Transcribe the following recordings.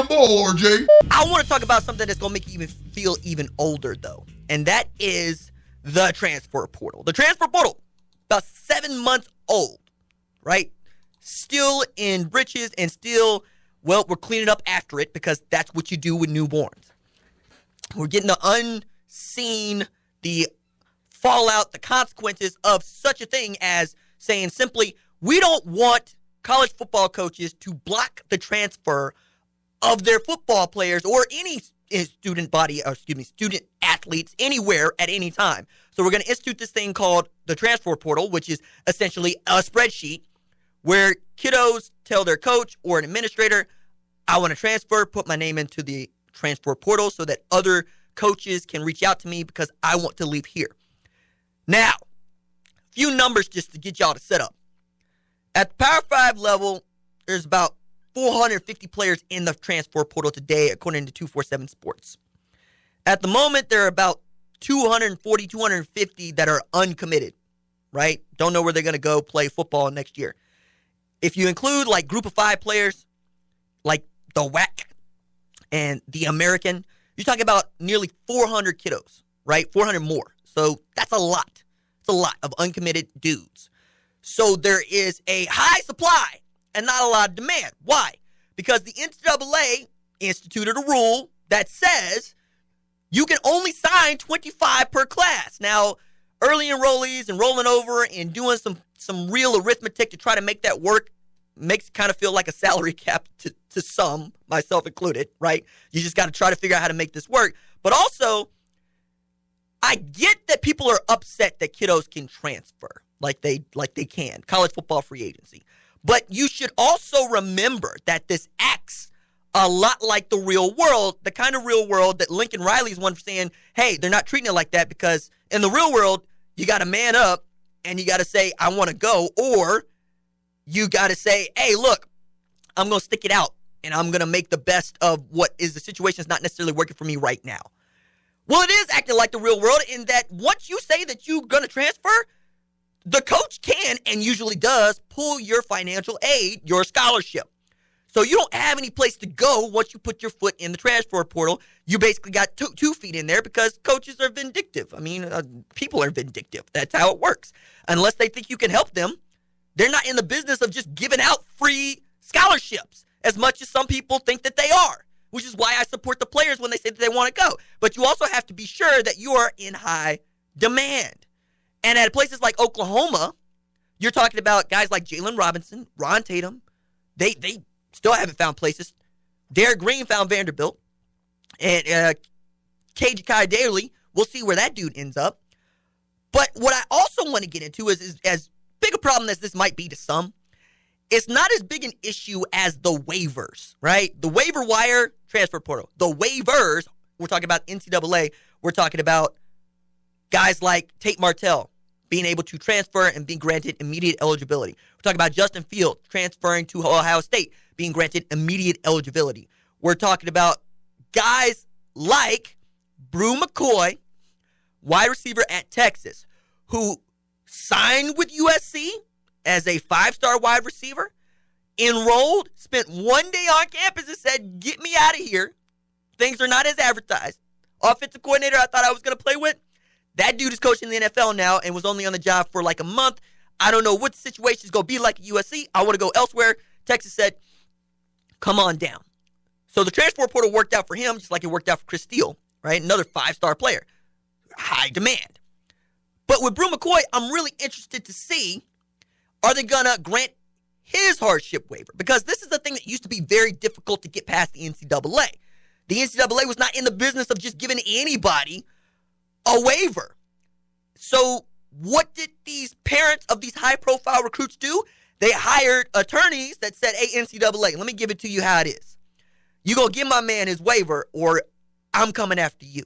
damn ball, RJ. I want to talk about something that's going to make you even feel even older, though. And that is the transfer portal. The transfer portal, about 7 months old, right? Still in britches and still, well, we're cleaning up after it because that's what you do with newborns. We're getting the unseen, the fallout, the consequences of such a thing as saying simply, we don't want college football coaches to block the transfer of their football players or any student athletes anywhere at any time. So we're going to institute this thing called the transfer portal, which is essentially a spreadsheet where kiddos tell their coach or an administrator, I want to transfer, put my name into the transfer portal so that other coaches can reach out to me because I want to leave here. Now, a few numbers just to get y'all to set up. At the Power 5 level, there's about 450 players in the transfer portal today, according to 247 Sports. At the moment, there are about 240, 250 that are uncommitted, right? Don't know where they're going to go play football next year. If you include like group of 5 players, like the WAC and the American, you're talking about nearly 400 kiddos, right? 400 more. So that's a lot. It's a lot of uncommitted dudes. So there is a high supply and not a lot of demand. Why? Because the NCAA instituted a rule that says you can only sign 25 per class. Now, early enrollees and rolling over and doing some real arithmetic to try to make that work makes it kind of feel like a salary cap to some, myself included, right? You just got to try to figure out how to make this work. But also, I get that people are upset that kiddos can transfer like they can, college football free agency. But you should also remember that this acts a lot like the real world, the kind of real world that Lincoln Riley's one for saying, hey, they're not treating it like that because in the real world, you got to man up and you got to say, I want to go, or you got to say, hey, look, I'm going to stick it out and I'm going to make the best of what is the situation that's not necessarily working for me right now. Well, it is acting like the real world in that once you say that you're going to transfer, the coach can and usually does pull your financial aid, your scholarship. So you don't have any place to go once you put your foot in the transfer portal. You basically got two feet in there because coaches are vindictive. I mean, people are vindictive. That's how it works. Unless they think you can help them, they're not in the business of just giving out free scholarships as much as some people think that they are, which is why I support the players when they say that they want to go. But you also have to be sure that you are in high demand. And at places like Oklahoma, you're talking about guys like Jalen Robinson, Ron Tatum. They still haven't found places. Derek Green found Vanderbilt. And KJ Kai Daly, we'll see where that dude ends up. But what I also want to get into is as big a problem as this might be to some, it's not as big an issue as the waivers, right? The waiver wire, transfer portal. The waivers, we're talking about NCAA. We're talking about guys like Tate Martell being able to transfer and being granted immediate eligibility. We're talking about Justin Fields transferring to Ohio State, being granted immediate eligibility. We're talking about guys like Bru McCoy, wide receiver at Texas, who signed with USC as a 5-star wide receiver, enrolled, spent one day on campus and said, get me out of here. Things are not as advertised. Offensive coordinator I thought I was going to play with, that dude is coaching the NFL now and was only on the job for like a month. I don't know what the situation is going to be like at USC. I want to go elsewhere. Texas said, come on down. So the transfer portal worked out for him just like it worked out for Chris Steele, right? Another 5-star player. High demand. But with Bru McCoy, I'm really interested to see, are they going to grant his hardship waiver? Because this is the thing that used to be very difficult to get past the NCAA. The NCAA was not in the business of just giving anybody a waiver. So what did these parents of these high-profile recruits do? They hired attorneys that said, hey, NCAA, let me give it to you how it is. You going to give my man his waiver or I'm coming after you.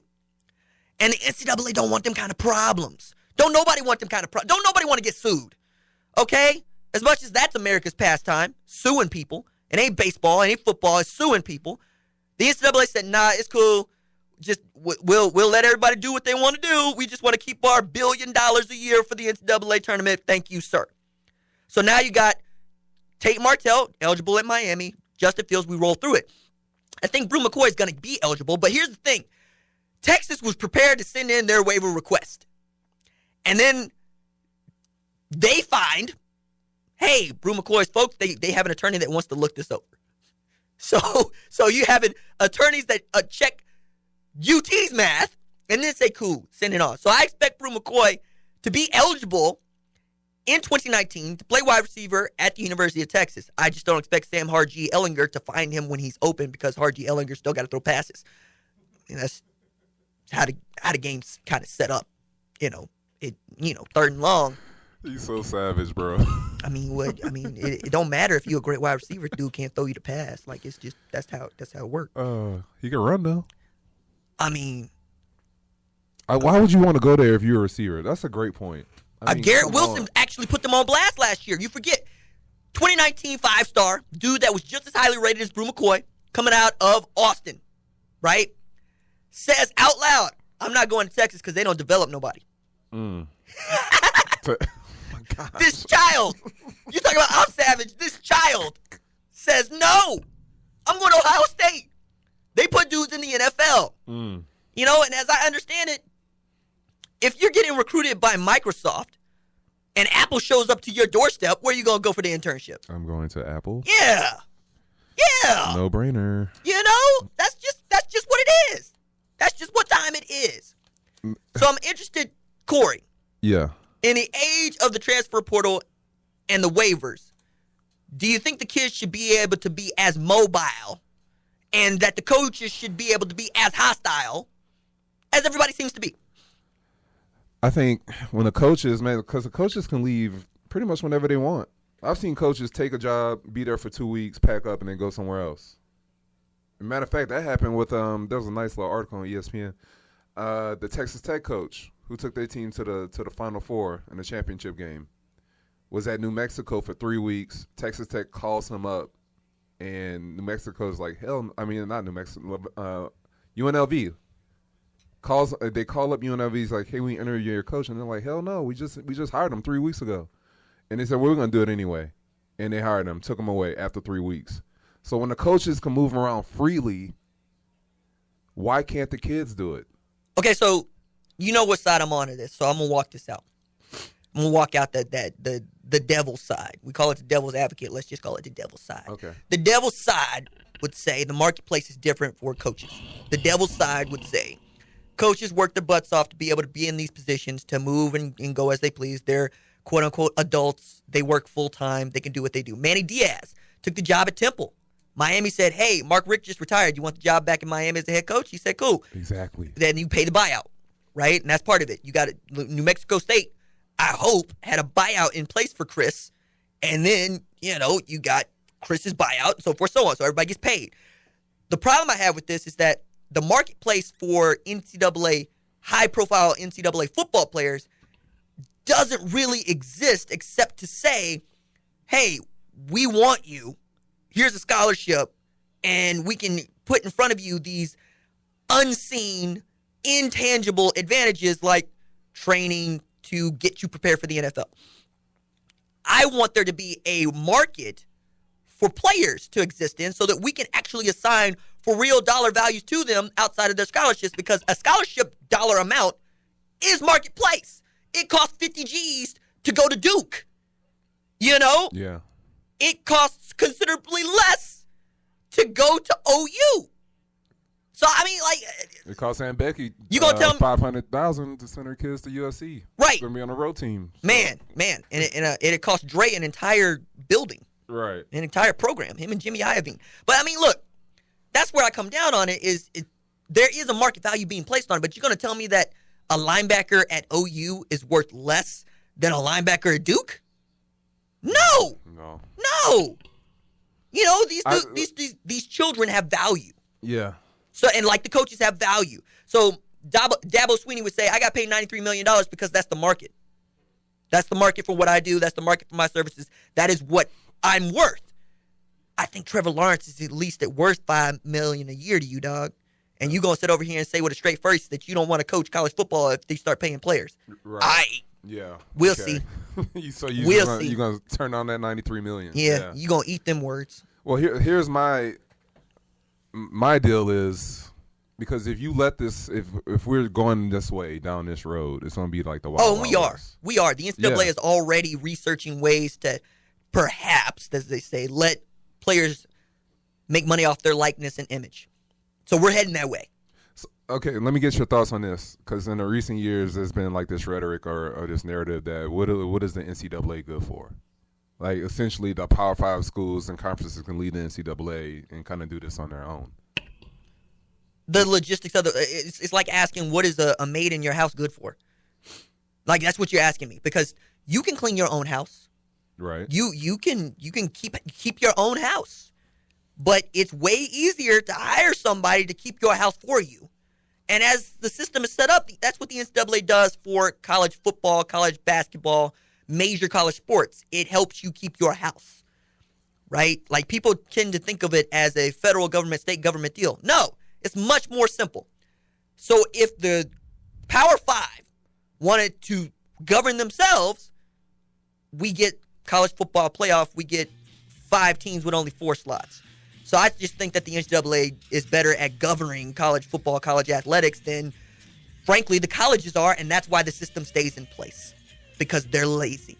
And the NCAA don't want them kind of problems. Don't nobody want them kind of problems. Don't nobody want to get sued. Okay? As much as that's America's pastime, suing people. It ain't baseball, it ain't football, it's suing people. The NCAA said, nah, it's cool. Just we'll let everybody do what they want to do. We just want to keep our $1 billion a year for the NCAA tournament. Thank you, sir. So now you got Tate Martell, eligible at Miami. Justin Fields, we roll through it. I think Bru McCoy is going to be eligible, but here's the thing. Texas was prepared to send in their waiver request. And then they find, hey, Bru McCoy's folks, they have an attorney that wants to look this over. So you have attorneys that check UT's math and then say, cool, send it on. So I expect Bru McCoy to be eligible in 2019 to play wide receiver at the University of Texas. I just don't expect Sam Hargy Ellinger to find him when he's open because Hargy Ellinger still got to throw passes. And that's how the game's kind of set up. Third and long. He's so savage, bro. I mean, it don't matter if you're a great wide receiver. Dude can't throw you the pass. Like, it's just that's how it works. He can run though. I mean, why would you want to go there if you're a receiver? That's a great point. Garrett Wilson actually put them on blast last year. You forget. 2019 5-star, dude that was just as highly rated as Bru McCoy, coming out of Austin, right? Says out loud, I'm not going to Texas because they don't develop nobody. Oh my God. This child, you talking about I'm savage, this child says, no, I'm going to Ohio State. They put dudes in the NFL. And as I understand it, if you're getting recruited by Microsoft and Apple shows up to your doorstep, where are you going to go for the internship? I'm going to Apple. Yeah. No brainer. That's just what it is. That's just what time it is. So I'm interested, Corey. Yeah. In the age of the transfer portal and the waivers, do you think the kids should be able to be as mobile and that the coaches should be able to be as hostile as everybody seems to be? I think when the coaches, man, because the coaches can leave pretty much whenever they want. I've seen coaches take a job, be there for 2 weeks, pack up, and then go somewhere else. Matter of fact, that happened with there was a nice little article on ESPN. The Texas Tech coach who took their team to the Final Four in the championship game was at New Mexico for 3 weeks. Texas Tech calls him up, and New Mexico's like, not New Mexico, UNLV. They call up UNLV's like, hey, we interview your coach, and they're like, hell no, we just hired him 3 weeks ago, and they said we're gonna do it anyway, and they hired him, took him away after 3 weeks. So when the coaches can move around freely, why can't the kids do it? Okay, so you know what side I'm on to this, so I'm gonna walk this out. I'm gonna walk out the devil's side. We call it the devil's advocate. Let's just call it the devil's side. Okay. The devil's side would say the marketplace is different for coaches. The devil's side would say coaches work their butts off to be able to be in these positions, to move and go as they please. They're quote-unquote adults. They work full-time. They can do what they do. Manny Diaz took the job at Temple. Miami said, hey, Mark Richt just retired. You want the job back in Miami as the head coach? He said, cool. Exactly. Then you pay the buyout, right? And that's part of it. You got New Mexico State, I hope, had a buyout in place for Chris. And then, you got Chris's buyout and so forth, so on. So everybody gets paid. The problem I have with this is that the marketplace for high-profile NCAA football players doesn't really exist except to say, hey, we want you. Here's a scholarship, and we can put in front of you these unseen, intangible advantages like training to get you prepared for the NFL. I want there to be a market for players to exist in so that we can actually assign for real dollar values to them outside of their scholarships, because a scholarship dollar amount is marketplace. It costs 50 G's to go to Duke, Yeah. It costs considerably less to go to OU. So, it costs Aunt Becky you gonna tell $500,000 to send her kids to USC. Right. She's going to be on a road team. So. Man. And it costs Dre an entire building. Right. An entire program, him and Jimmy Iovine. But, look, that's where I come down on it is there is a market value being placed on it, but you're going to tell me that a linebacker at OU is worth less than a linebacker at Duke? No. These children have value. Yeah. So, and like the coaches have value. So Dabo Swinney would say, I got paid $93 million because that's the market. That's the market for what I do. That's the market for my services. That is what I'm worth. I think Trevor Lawrence is at least worth $5 million a year to you, dog. And you gonna sit over here and say with a straight face that you don't want to coach college football if they start paying players. Right. Yeah. We'll see. So you're gonna turn on that $93 million. Yeah. You gonna eat them words. Well, here's my my deal is because if you let this, if we're going this way down this road, it's going to be like the Wild We Wild are. West. We are. The NCAA is already researching ways to perhaps, as they say, let players make money off their likeness and image. So we're heading that way. So, okay, let me get your thoughts on this, because in the recent years, there's been like this rhetoric or this narrative that what is the NCAA good for? Like, essentially, the Power 5 schools and conferences can lead the NCAA and kind of do this on their own. The logistics of it's like asking, what is a maid in your house good for? Like, that's what you're asking me, because you can clean your own house. Right. You can keep your own house. But it's way easier to hire somebody to keep your house for you. And as the system is set up, that's what the NCAA does for college football, college basketball, major college sports. It helps you keep your house, right? Like, people tend to think of it as a federal government, state government deal. No, it's much more simple. So if the Power 5 wanted to govern themselves, we get college football playoff, we get 5 teams with only 4 slots. So I just think that the NCAA is better at governing college football, college athletics than, frankly, the colleges are, and that's why the system stays in place, because they're lazy.